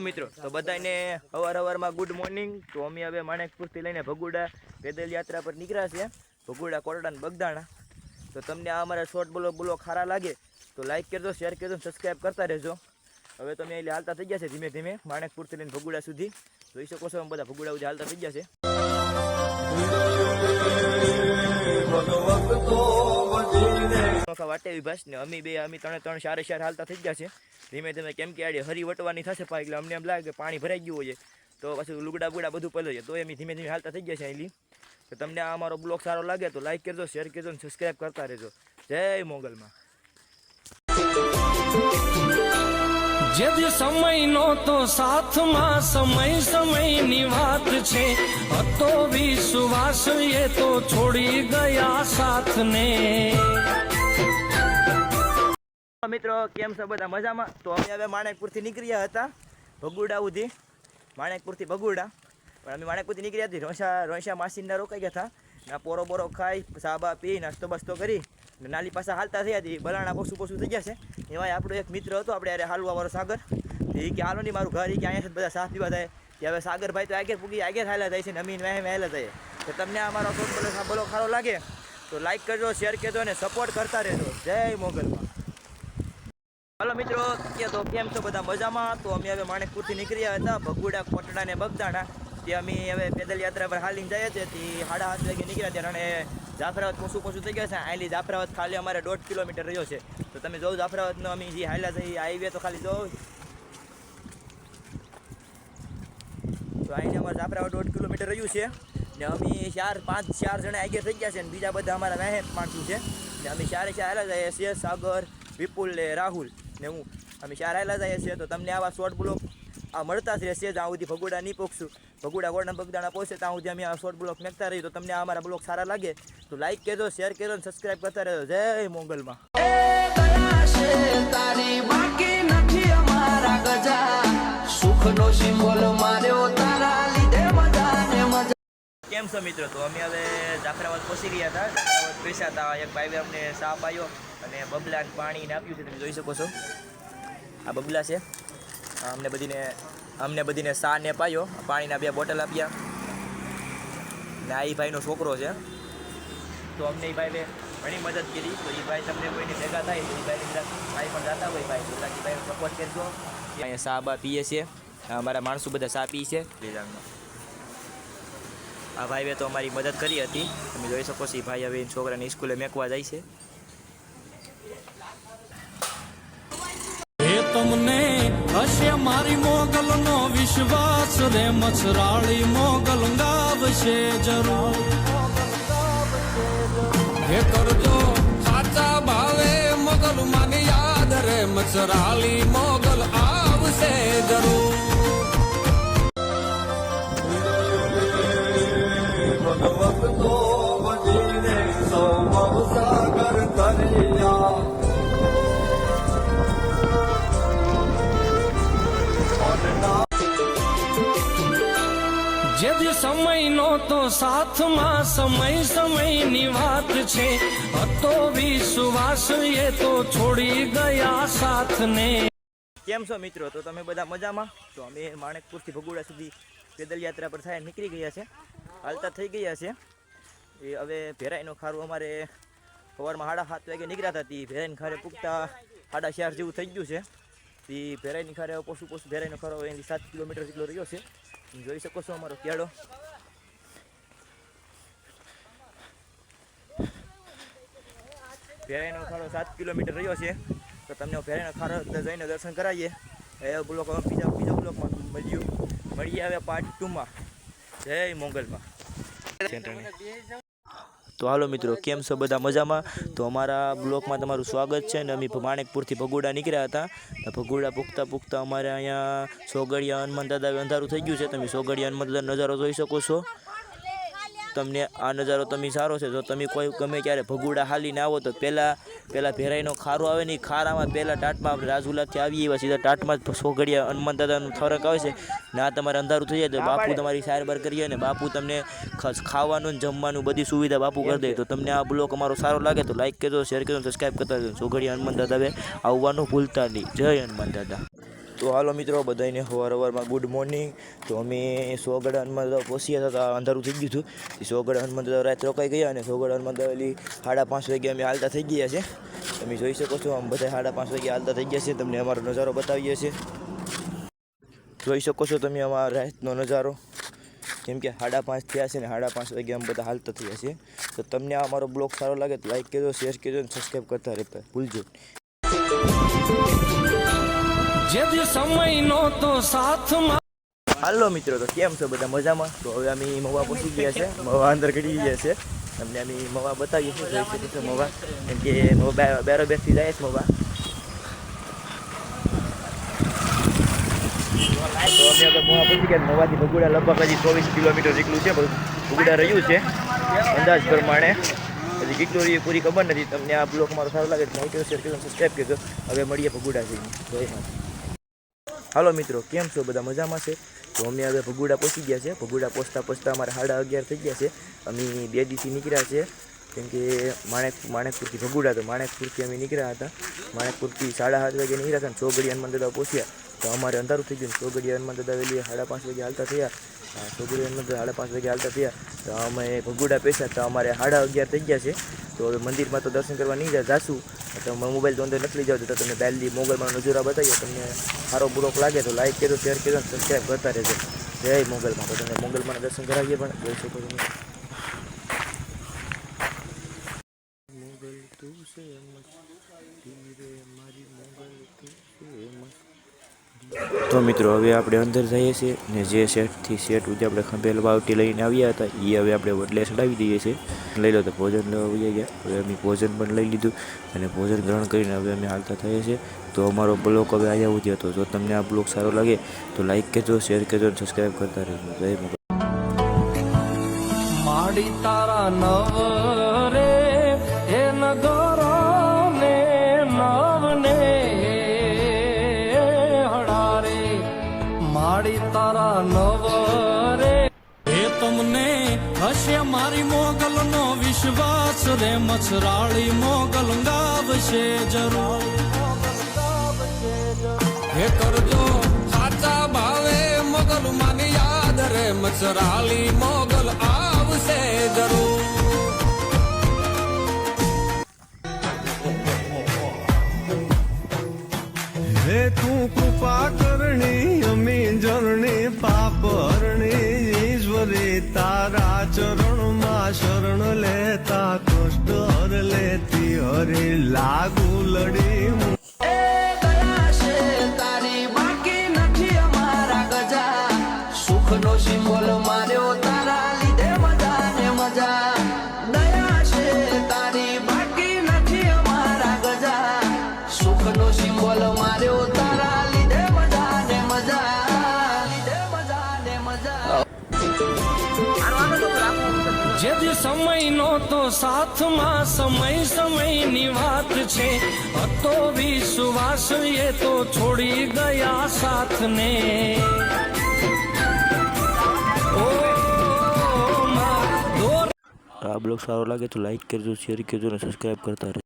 મિત્રો તો બધાને અવાર ગુડ મોર્નિંગ। તો અમે હવે માણેકપુરથી લઈને ભગુડા પેદલ યાત્રા પર નીકળ્યા છે, ભગુડા કોટડા ને બગદાણા। તો તમને આ અમારા શોર્ટ બ્લોગ સારા લાગે તો લાઈક કરજો, શેર કરજો, સબસ્ક્રાઈબ કરતા રહેજો। હવે તમે એટલે હાલતા થઈ ગયા છે ધીમે ધીમે માણેકપુરથી લઈને ભગુડા સુધી। જોઈ શકો છો બધા ભગુડા સુધી હાલતા થઈ ગયા છે। વાટે વિભાસ ને અમે ત્રણ ચાર હાલતા થઈ ગયા છે ધીમે ધીમે, કેમ કે આડે હરી વટવાની થશે પા, એટલે અમને એમ લાગે કે પાણી ભરાઈ ગયું હોય તો પછી લુગડા બુગડા બધું પલળે, તો અમે ધીમે ધીમે હાલતા થઈ ગયા છે અહીં। તો તમને આ અમારો બ્લોગ સારો લાગે તો લાઈક કરજો, શેર કરજો અને સબસ્ક્રાઈબ કરતા રહેજો। જય મોગલમાં। જે સમયનો તો સાથમાં સમયની વાત છે, હતો વિશ્વાસ એ તો છોડી ગયા સાથને। મિત્રો કેમ છો બધા મજામાં? તો અમે હવે માણેકપુરથી નીકળ્યા હતા ભગુડા સુધી, માણેકપુરથી ભગુડા, પણ અમે માણેકપુરથી નીકળ્યા હતી રોંશા માસીના રોકાઈ ગયા હતા ના, પોરો ખાઈ સાબા પી નાસ્તો બસ્તો કરી નાલી પાસે હાલતા થયા હતી, બલાણા પોસું થઈ ગયા છે। એમાં આપણો એક મિત્ર હતો આપણે યારે હાલવાવાળો સાગર, એ કે હાલો નહીં મારું ઘર, એ કે અહીંયા બધા સાથ પીવા થાય કે હવે સાગરભાઈ તો આગળ પૂગી આગળ હાલા જાય છે ને અમીન વહેલા જાય। તો તમને અમારો બ્લોગ સારો લાગે તો લાઈક કરજો, શેર કરજો અને સપોર્ટ કરતા રહેજો। જય મોગલમાં। હાલો મિત્રો તો કેમ છો બધા મજામાં? તો અમે હવે માણેકપુરથી નીકળ્યા હતા ભગુડા કોટડા ને બગદાણા, તે અમે હવે પેદલ યાત્રા પર હાલીને જઈએ છીએ। તે 7:30 વાગે નીકળ્યા ત્યારે અને જાફરાબાદ પોસું થઈ ગયા છે। આયલી જાફરાબાદ ખાલી અમારે 1.5 કિલોમીટર રહ્યો છે। તો તમે જોઉં જાફરાબાદનો અમે જે હાલ્યા છે હાઈવે તો ખાલી જોઉં તો અહીંને અમારે જાફરાબાદ 1.5 કિલોમીટર રહ્યું છે ને અમે 4 જણા આગળ થઈ ગયા છે ને બીજા બધા અમારા વહેત માણસો છે ને અમે 4 હાલ્યા જઈએ છીએ, સાગર, વિપુલ ને રાહુલ ને હું, અમે 4 હાલ્યા જઈએ છીએ। તો તમને આવા શોર્ટ બ્લોગ આ મળતા જ રહેશે જ્યાં સુધી ભગુડા નહીં પહોંચશું, ભગુડા કોટડા બગદાણા પહોંચે ત્યાં સુધી અમે આ શોર્ટ બ્લોગ મેકતા રહીએ। તો તમને આ અમારા બ્લોગ સારા લાગે તો લાઈક કરજો, શેર કરજો અને સબસ્ક્રાઈબ કરતા રહેજો। જય મોગલમાં। તારી બાકી નથી અમારા ગજા, સુખનો સિમ્બોલ માર્યો તારા લીધે મજાને મજા। કેમ છો મિત્રો? તો અમે હવે જાફરાબાદ પહોંચી ગયા હતા, જાફરાબાદ પૈસા હતા, એક ભાઈ અમને સાપ આવ્યો અને બબલા પાણી આપ્યું છે, તમે જોઈ શકો છો આ બબલા છે। અમને બધીને સા ને પાયો, પાણીના 2 બોટલ આપ્યા ને આ એ ભાઈનો છોકરો છે, તો અમને એ ભાઈએ ઘણી મદદ કરી। તો એ ભાઈ તમને કોઈને ભેગા થાય તો એ ભાઈ પણ જતા હોય ભાઈ તો બાકી ભાઈને સપોર્ટ કરજો। અહીંયા સા બા પીએ છે, અમારા માણસો બધા સા પી છે। આ ભાઈએ તો અમારી મદદ કરી હતી, તમે જોઈ શકો છો। એ ભાઈ હવે છોકરાને સ્કૂલે મેકવા જાય છે। તમને હશે મારી મોગલનો વિશ્વાસ રે, મછરાળી મોગલ ગાવશે જરૂર। હે કરજો સાચા ભાવે મોગલ માની યાદ રે, મછરાળી મોગલ આવશે જરૂર। જે સમયનો તો સાથમાં સમયની વાત છે, હતો વિશ્વાસ એ તો છોડી ગયા સાથને। કેમ છો મિત્રો? તો તમે બધા મજામાં? તો અમે માણેકપુરથી ભગુડા સુધી પેદલ યાત્રા પર થાય નીકળી ગયા છે, હાલતા થઈ ગયા છે। એ હવે ભેરાઈનો ખારું અમારે સવારમાં 7:30 વાગે નીકળ્યા હતા, તે ભેરાઈને ખારે પૂગતા 4:30 જેવું થઈ ગયું છે। તે ભેરાઈની ખારે પોસું ભેરાઈનો ખારો એની 7 કિલોમીટર જેટલો રહ્યો છે, જોઈ શકો છો અમારો કેળો। ભેરાઈનો ખાડો 7 કિલોમીટર રહ્યો છે। તો તમને ભેરાઈનો ખાડો જઈને દર્શન કરાવીએ। એ બ્લોક બીજા બ્લોકમાં મળીએ હવે પાર્ટ 2માં। જય મોગલમાં। તો હાલો મિત્રો કેમ છો બધા મજામાં? તો અમારા બ્લોકમાં તમારું સ્વાગત છે ને અમે માણેકપુરથી ભગુડા નીકળ્યા હતા। ભગુડા પૂગતા અમારે અહીંયા સોગડિયા હનુમાન દાદા અંધારું થઈ ગયું છે। તમે સોગડિયા હનુમાન દાદા નજારો જોઈ શકો છો। તમને આ નજારો તમે સારો છે, જો તમે કોઈ ગમે ત્યારે ભગુડા હાલીને આવો તો પહેલાં ભેરાઈનો ખારો આવે ને, ખારામાં પહેલાં ટાટમાં આપણે રાજુલાથી આવીએ એવા સીધા ટાટમાં જ સોગડિયા હનુમાન દાદાનું થરક આવે છે ને આ તમારે અંધારું થઈ જાય તો બાપુ તમારી સારવાર કરીએ ને બાપુ તમને ખાવાનું ને જમવાનું બધી સુવિધા બાપુ કરી દે। તો તમને આ બ્લોગ અમારો સારો લાગે તો લાઈક કરજો, શેર કરજો, સબસ્ક્રાઈબ કરતા રહેજો। સોગડિયા હનુમાન દાદા હવે આવવાનું ભૂલતા નહીં। જય હનુમાન દાદા। તો હાલો મિત્રો બધાને સવારમાં ગુડ મોર્નિંગ. તો અમે સોગઢ હનુમાન દાદા પહોંચ્યા હતા, અંધારું થઈ ગયું હતું. એ સોગઢ હનુમાન દાદા રાત રોકાઈ ગયા અને સોગઢ હનુમાન દાદા 5:30 વાગે અમે હાલતા થઈ ગયા છે. તમે જોઈ શકો છો આમ બધા 5:30 વાગે હાલતા થઈ ગયા છે. તમને અમારો નજારો બતાવીએ છીએ. જોઈ શકો છો તમે અમારા રાતનો નજારો, જેમ કે 5:30 થયા છે ને 5:30 વાગે અમે બધા હાલતા થયા છે. તો તમને આ અમારો બ્લોગ સારો લાગે તો લાઈક કરજો, શેર કરજો અને સબસ્ક્રાઈબ કરતા રહેતા ભૂલજો. જેથી સમયનો તો સાથમાં. હાલો મિત્રો, તો કેમ છો બધા મજામાં? તો હવે અમે મવા પહોંચી ગયા છે, મવા અંદર ઘડી ગયા છે. તમને અમે મવા બતાવીએ છીએ, જોઈ શકો છો મવા, કેમ કે મવા બેરોબેરથી જાય છે મવા. તો અમે હવે મવા પહોંચી ગયા. મવાથી ભગુડા લગભગ હજી 24 કિલોમીટર જેટલું છે, ભગુડા રહ્યું છે અંદાજ પ્રમાણે. હજી કેટલું રહ્યું પૂરી ખબર નથી. તમને આ બ્લોગ મારો સારો લાગે તો લાઈક કરજો, શેર કરજો, સબસ્ક્રાઈબ કરજો. હવે મળીએ ભગુડા જઈને. જય માતા. હાલો મિત્રો, કેમ છો બધા મજામાં છે? તો અમે હવે ભગુડા પહોંચી ગયા છે. ભગુડા પહોંચતા અમારે 11:30 થઈ ગયા છે. અમે 2 દિવસથી નીકળ્યા છે, કેમ કે માણેકપુરથી ભગુડા, તો માણેકપુરથી અમે નીકળ્યા હતા. માણેકપુરથી 7:30 વાગે નીકળ્યા હતા અને ચોગડી હનુમાન દાદા પહોંચ્યા. તો અમારે અંધારું થઈ ગયું. ચોગડી હનુમાન દાદા વેલી 5:30 વાગે હાલતા થયા. ચોગડી હનુમાન દાદા 5:30 વાગે હાલતા થયા. તો અમે ભગુડા પૈસા તો અમારે 11:30 થઈ ગયા છે. તો હવે મંદિરમાં તો દર્શન કરવા નહીં જાશું. તો મોબાઈલ તો અંદર નથી લઈ જાવ તો તમે પહેલી મોગલમાં નજરા બતાવીએ. તમને સારો બ્લોગ લાગે તો લાઈક કરજો, શેર કરજો અને સબસ્ક્રાઈબ કરતા રહેજો. જય મોગલમાં. તો તમને મોગલમાં દર્શન કરાવીએ પણ જોઈ શકો છો. તો મિત્રો હવે આપણે અંદર જઈએ છીએ ને જે સેટથી સેટ સુધી આપણે ખંભેલ વાવટી લઈને આવ્યા હતા એ હવે આપણે વડલે ચડાવી દઈએ છીએ. લઈ લો તો ભોજન લેવા આવી ગયા. હવે અમે ભોજન પણ લઈ લીધું અને ભોજન ગ્રહણ કરીને હવે અમે હાલતા થઈએ છીએ. તો અમારો બ્લોગ હવે અહીંયા સુધી હતો. જો તમને આ બ્લોગ સારો લાગે તો લાઈક કરજો, શેર કરજો અને સબસ્ક્રાઈબ કરતા રહેજો. જય મોગલ. માડી તારા નવ રે એ નગરો ને નવને હડારે. માડી તારા નવ રે એ તમને હશે મારી મોગલ નો વિશ્વાસ રે. મછરાળી મોગલ ગાવશે જરૂર. હે કરજો સાચા ભાવે મોગલ માની યાદ રે. મછરાળી મોગલ આવશે જરૂર. હે તું કૃપા કરણી અમી જરણી પાપ હરણી ઈશ્વરી તારા ચરણમાં શરણ લેતા કષ્ટ હર લેતી હરી લાગુ લડી સિમ્બોલ માર્યો તારા લીધે મજા ને મજા. દયા છે તારી બાકી નથી અમારા ગજા. સુખનો સિમ્બોલ માર્યો તારા લીધે મજા ને મજા. લીધે મજા ને મજા. જેથી સમયનો તો સાથમાં સમયની વાત છે. હતો વિશ્વાસ એ તો છોડી ગયા સાથને. આ બ્લોગ સારો લાગે તો લાઈક કરજો, શેર કરજો અને સબસ્ક્રાઈબ કરતા રહેજો.